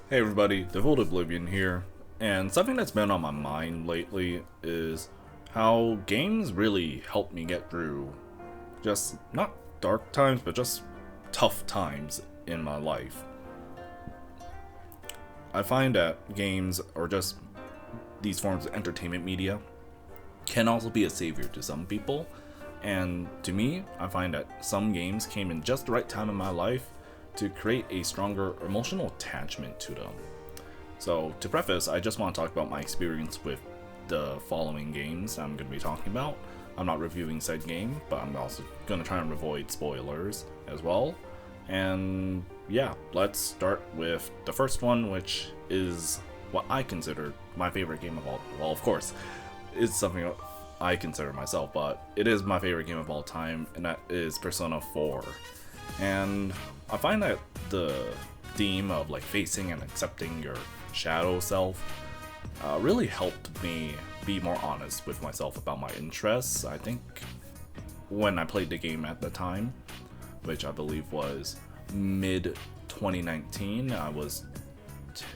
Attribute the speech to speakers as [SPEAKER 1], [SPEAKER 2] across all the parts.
[SPEAKER 1] Hey everybody, Devoted Oblivion here, and something that's been on my mind lately is how games really help me get through just not dark times, but just tough times in my life. I find that games, or just these forms of entertainment media, can also be a savior to some people, and to me, I find that some games came in just the right time in my life to create a stronger emotional attachment to them. So, to preface, I just want to talk about my experience with the following games I'm going to be talking about. I'm not reviewing said game, but I'm also going to try and avoid spoilers as well. And yeah, let's start with the first one, which is what I consider my favorite game of all. Well, of course, it's something I consider myself, but it is my favorite game of all time, and that is Persona 4. And I find that the theme of like facing and accepting your shadow self really helped me be more honest with myself about my interests. I think when I played the game at the time, which I believe was mid 2019, I was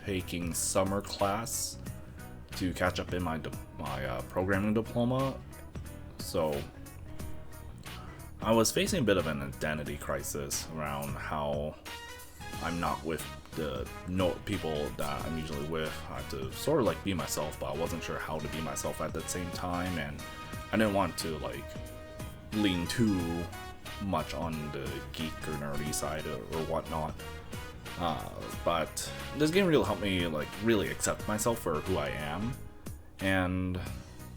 [SPEAKER 1] taking summer class to catch up in my programming diploma. So I was facing a bit of an identity crisis around how I'm not with the people that I'm usually with. I had to sort of like be myself, but I wasn't sure how to be myself at the same time, and I didn't want to like lean too much on the geek or nerdy side or whatnot. But this game really helped me like really accept myself for who I am, and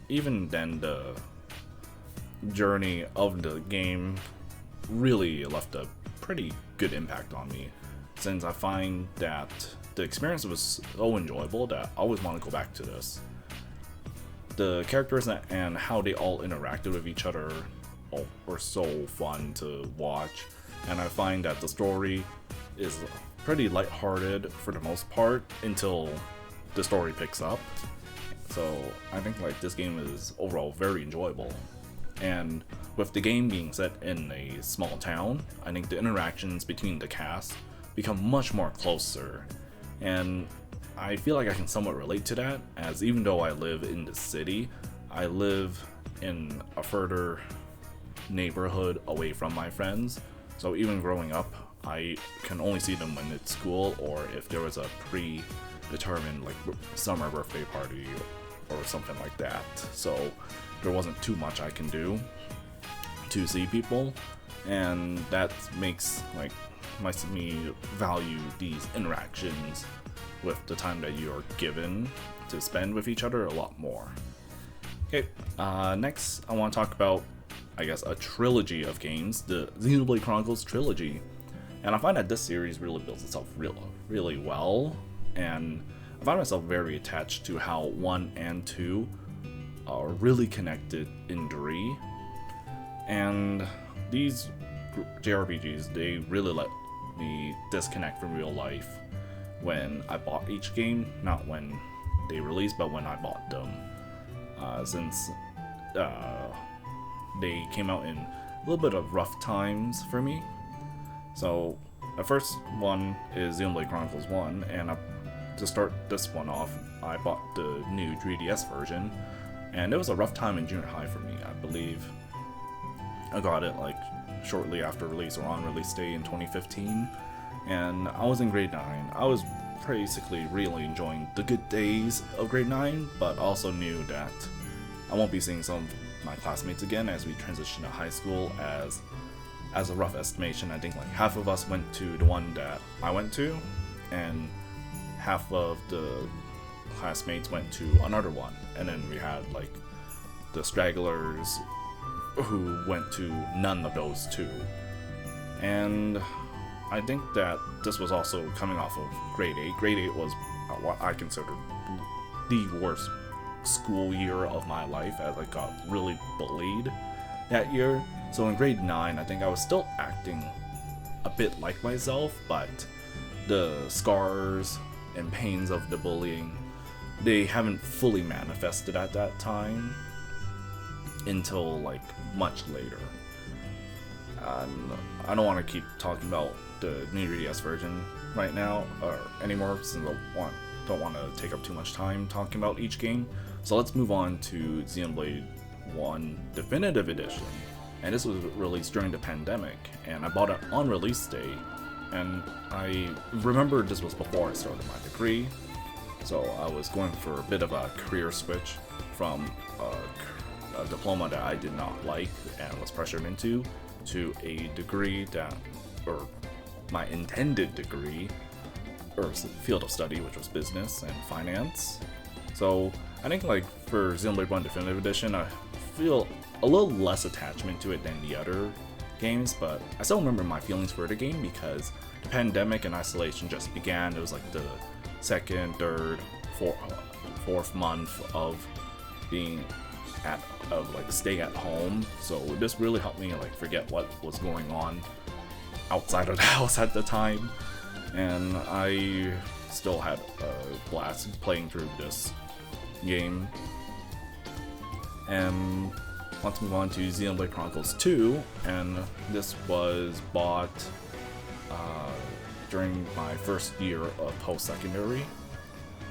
[SPEAKER 1] even then the journey of the game really left a pretty good impact on me, since I find that the experience was so enjoyable that I always want to go back to this. The characters and how they all interacted with each other were so fun to watch, and I find that the story is pretty lighthearted for the most part until the story picks up. So I think like this game is overall very enjoyable. And with the game being set in a small town, I think the interactions between the cast become much more closer. And I feel like I can somewhat relate to that, as even though I live in the city, I live in a further neighborhood away from my friends. So even growing up, I can only see them when it's school or if there was a predetermined like summer birthday party or something like that. So there wasn't too much I can do to see people, and that makes like me value these interactions with the time that you are given to spend with each other a lot more. Okay, next I want to talk about, I guess, a trilogy of games, the Xenoblade Chronicles trilogy. And I find that this series really builds itself really well, and I find myself very attached to how 1 and 2 are really connected in 3. And these JRPGs, they really let me disconnect from real life when I bought each game, not when they released, but when I bought them. Since they came out in a little bit of rough times for me. So the first one is Xenoblade Chronicles 1, and to start this one off, I bought the new 3DS version, and it was a rough time in junior high for me. I believe I got it like shortly after release or on release day in 2015, and I was in grade 9. I was basically really enjoying the good days of grade 9, but also knew that I won't be seeing some of my classmates again as we transition to high school. As a rough estimation, I think like half of us went to the one that I went to, and half of the classmates went to another one, and then we had like the stragglers who went to none of those two. And I think that this was also coming off of grade 8. Grade 8 was what I consider the worst school year of my life, as I got really bullied that year. So in grade 9, I think I was still acting a bit like myself, but the scars and pains of the bullying, they haven't fully manifested at that time until like much later. And I don't want to keep talking about the new 3DS version, right now or anymore, since I don't want to take up too much time talking about each game. So let's move on to Xenoblade 1 Definitive Edition. And this was released during the pandemic, and I bought it on release day. And I remember this was before I started my degree, so I was going for a bit of a career switch from a diploma that I did not like and was pressured into to a degree that, or my intended degree, or field of study, which was business and finance. So I think like for Xenoblade 1 Definitive Edition, I feel a little less attachment to it than the other games, but I still remember my feelings for the game because the pandemic and isolation just began. It was like the second, third, fourth month of being like staying at home. So this really helped me like forget what was going on outside of the house at the time, and I still had a blast playing through this game. And let's move on to Xenoblade Chronicles 2, and this was bought during my first year of post-secondary.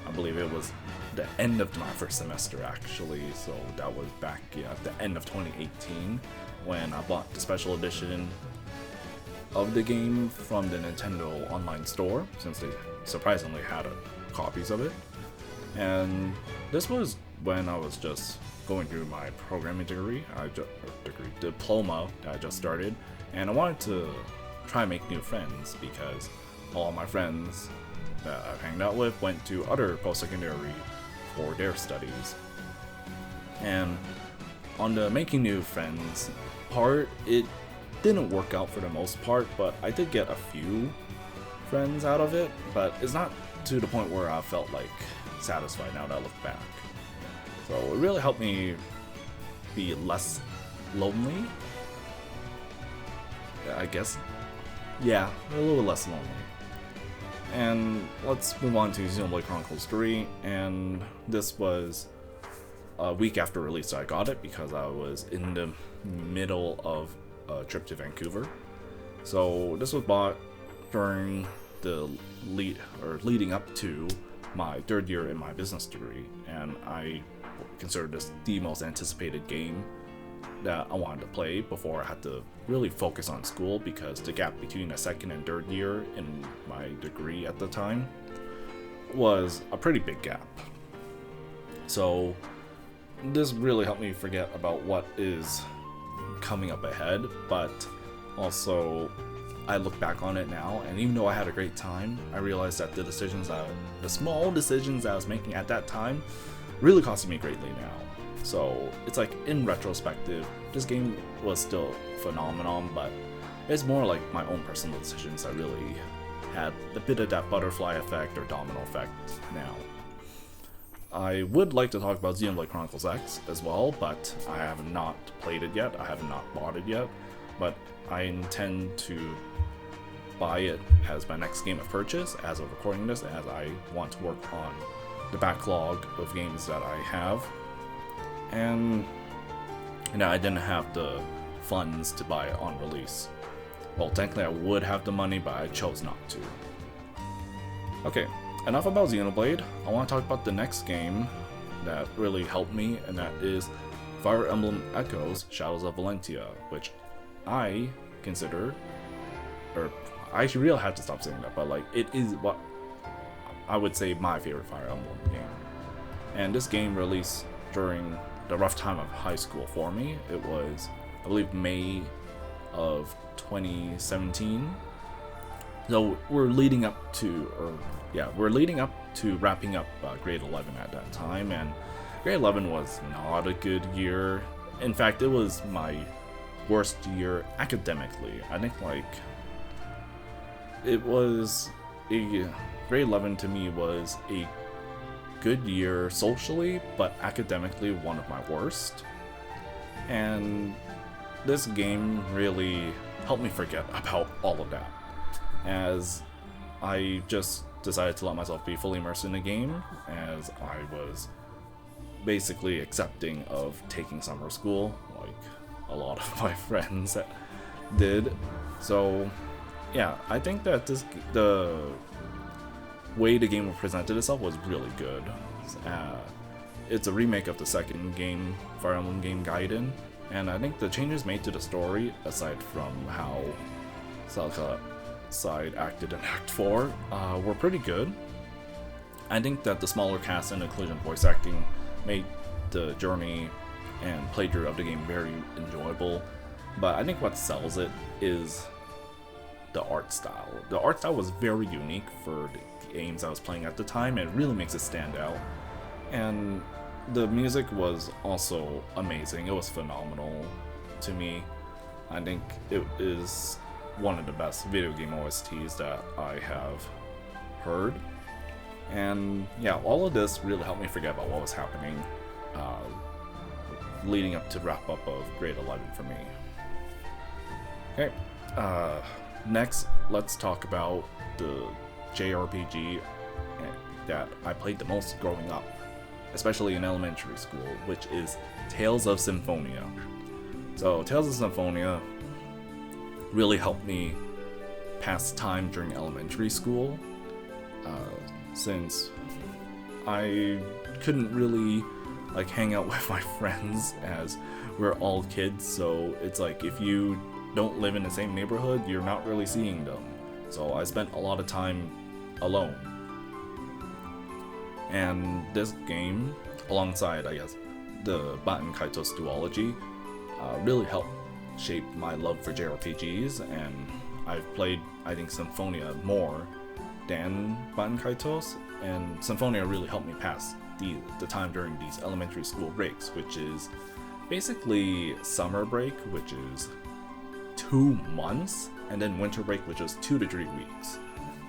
[SPEAKER 1] I believe it was the end of my first semester actually, so that was back at the end of 2018 when I bought the special edition of the game from the Nintendo online store, since they surprisingly had copies of it. And this was when I was just going through my programming diploma that I just started, and I wanted to try and make new friends because all my friends that I've hanged out with went to other post-secondary for their studies. And on the making new friends part, it didn't work out for the most part, but I did get a few friends out of it, but it's not to the point where I felt like satisfied now that I look back. So it really helped me be less lonely, I guess. Yeah, a little less lonely. And let's move on to Xenoblade Chronicles 3, and this was a week after release I got it because I was in the middle of a trip to Vancouver. So this was bought during the leading up to my third year in my business degree, and I considered this the most anticipated game that I wanted to play before I had to really focus on school, because the gap between the second and third year in my degree at the time was a pretty big gap. So this really helped me forget about what is coming up ahead, but also I look back on it now, and even though I had a great time, I realized that the small decisions I was making at that time really costed me greatly now. So it's like, in retrospective, this game was still a phenomenon, but it's more like my own personal decisions that really had a bit of that butterfly effect or domino effect now. I would like to talk about Xenoblade Chronicles X as well, but I have not played it yet, I have not bought it yet, but I intend to buy it as my next game of purchase as of recording this, as I want to work on the backlog of games that I have. And I didn't have the funds to buy it on release. Well, technically I would have the money, but I chose not to. Okay, enough about Xenoblade. I want to talk about the next game that really helped me, and that is Fire Emblem Echoes Shadows of Valentia, which I consider, or I really have to stop saying that, but like, it is what I would say my favorite Fire Emblem game. And this game released during the rough time of high school for me. It was, I believe, May of 2017. So we're leading up to wrapping up grade 11 at that time, and grade 11 was not a good year. In fact, it was my worst year academically. I think like it was grade 11 to me was a good year socially, but academically one of my worst. And this game really helped me forget about all of that, as I just decided to let myself be fully immersed in the game, as I was basically accepting of taking summer school like a lot of my friends did. So yeah, I think that the way the game presented itself was really good. Uh, it's a remake of the second game, Fire Emblem game Gaiden, and I think the changes made to the story, aside from how Celica side acted in Act 4, were pretty good. I think that the smaller cast and inclusion voice acting made the journey and playthrough of the game very enjoyable, but I think what sells it is the art style. The art style was very unique for the games I was playing at the time, and it really makes it stand out. And the music was also amazing. It was phenomenal to me. I think it is one of the best video game OSTs that I have heard. And yeah, all of this really helped me forget about what was happening leading up to wrap up of Grade 11 for me. Okay, next let's talk about the JRPG that I played the most growing up, especially in elementary school, which is Tales of Symphonia. So Tales of Symphonia really helped me pass time during elementary school, since I couldn't really like hang out with my friends as we're all kids. So it's like if you don't live in the same neighborhood, you're not really seeing them. So I spent a lot of time alone. And this game, alongside I guess the Baten Kaitos duology, really helped shape my love for JRPGs, and I've played I think Symphonia more than Baten Kaitos, and Symphonia really helped me pass the time during these elementary school breaks, which is basically summer break, which is 2 months, and then winter break, which is 2 to 3 weeks.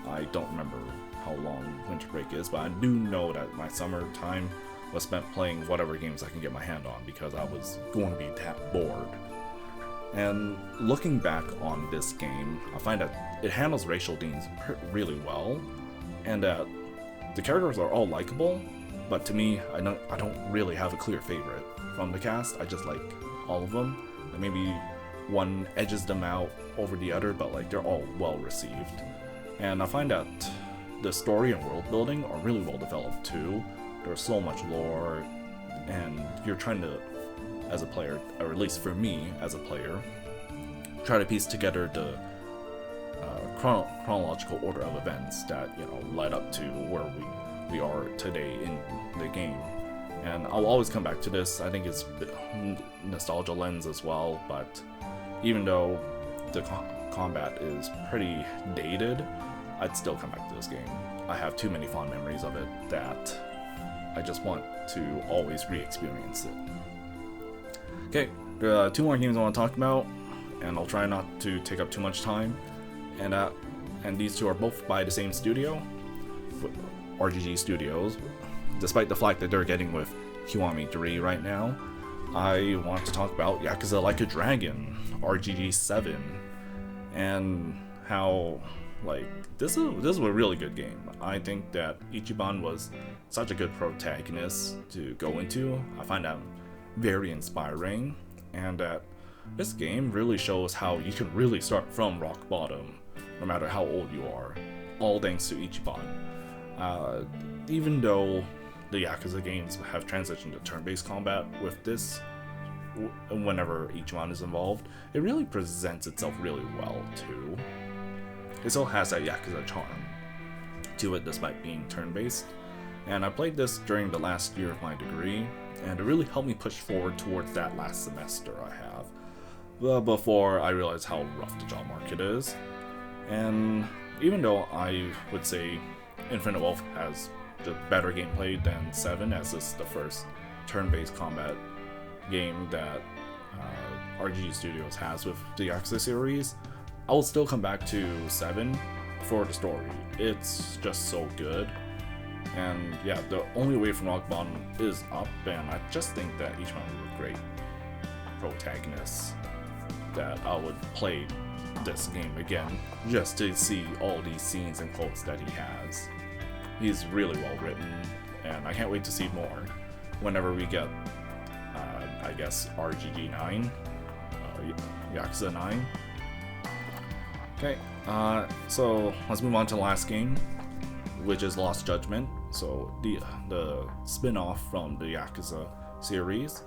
[SPEAKER 1] I don't remember how long winter break is, but I do know that my summer time was spent playing whatever games I can get my hand on because I was going to be that bored. And looking back on this game, I find that it handles racial themes really well, and that the characters are all likable, but to me, I don't really have a clear favorite from the cast. I just like all of them, and maybe one edges them out over the other, but like they're all well received. And I find that the story and world building are really well developed too. There's so much lore, and you're trying to, as a player, or at least for me as a player, try to piece together the chronological order of events that led up to where we are today in the game. And I'll always come back to this. I think it's nostalgia lens as well, but even though the combat is pretty dated, I'd still come back to this game. I have too many fond memories of it that I just want to always re-experience it. Okay, there are 2 more games I want to talk about, and I'll try not to take up too much time. And these 2 are both by the same studio, RGG Studios. Despite the flack that they're getting with Kiwami 3 right now, I want to talk about Yakuza Like a Dragon, RGG 7, and how this is a really good game. I think that Ichiban was such a good protagonist to go into. I find that very inspiring, and that this game really shows how you can really start from rock bottom, no matter how old you are, all thanks to Ichiban. Even though the Yakuza games have transitioned to turn-based combat with this, whenever Ichiban is involved, it really presents itself really well too. It still has that Yakuza charm to it despite being turn-based, and I played this during the last year of my degree, and it really helped me push forward towards that last semester I have, before I realized how rough the job market is. And even though I would say Infinite Wealth has the better gameplay than 7, as this is the first turn-based combat game that RGG Studios has with the Yakuza series, I will still come back to 7 for the story. It's just so good. And yeah, the only way from rock bottom is up, and I just think that each one was a great protagonist that I would play this game again just to see all these scenes and quotes that he has. He's really well written, and I can't wait to see more whenever we get I guess RGG 9, Yakuza 9. Okay, so let's move on to the last game, which is Lost Judgment, so the spin-off from the Yakuza series.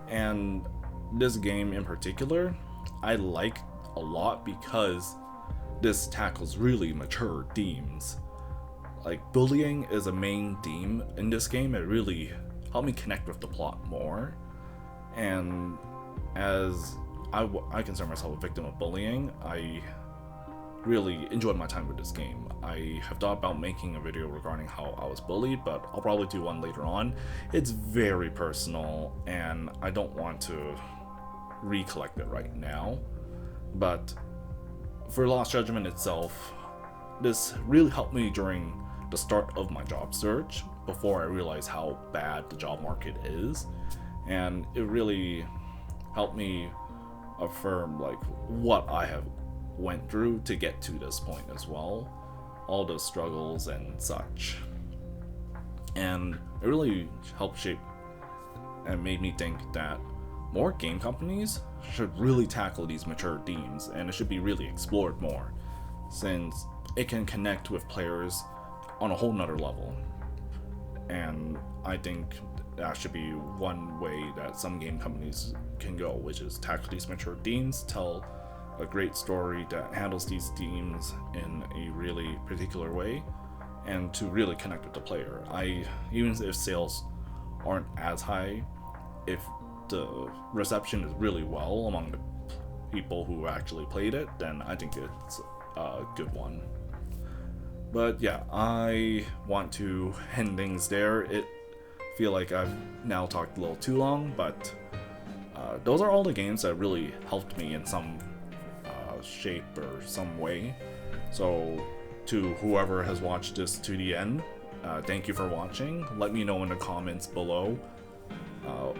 [SPEAKER 1] And this game in particular, I like a lot because this tackles really mature themes. Like, bullying is a main theme in this game. It really helped me connect with the plot more. And as I consider myself a victim of bullying, I really enjoyed my time with this game. I have thought about making a video regarding how I was bullied, but I'll probably do one later on. It's very personal, and I don't want to recollect it right now. But for Lost Judgment itself, this really helped me during the start of my job search, before I realized how bad the job market is, and it really helped me affirm like what I have went through to get to this point as well, all the struggles and such. And it really helped shape and made me think that more game companies should really tackle these mature themes, and it should be really explored more, since it can connect with players on a whole nother level. And I think that should be one way that some game companies can go, which is tackle these mature themes, tell a great story that handles these themes in a really particular way, and to really connect with the player. Even if sales aren't as high, if the reception is really well among the people who actually played it, then I think it's a good one. But yeah, I want to end things there. I feel like I've now talked a little too long, but those are all the games that really helped me in some shape or some way. So to whoever has watched this to the end, thank you for watching. Let me know in the comments below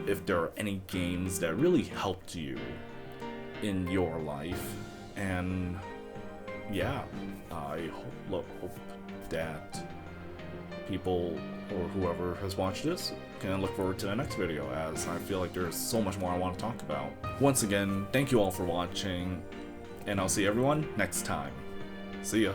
[SPEAKER 1] if there are any games that really helped you in your life. And yeah, I hope that people or whoever has watched this can look forward to the next video, as I feel like there's so much more I want to talk about. Once again, thank you all for watching, and I'll see everyone next time. See ya.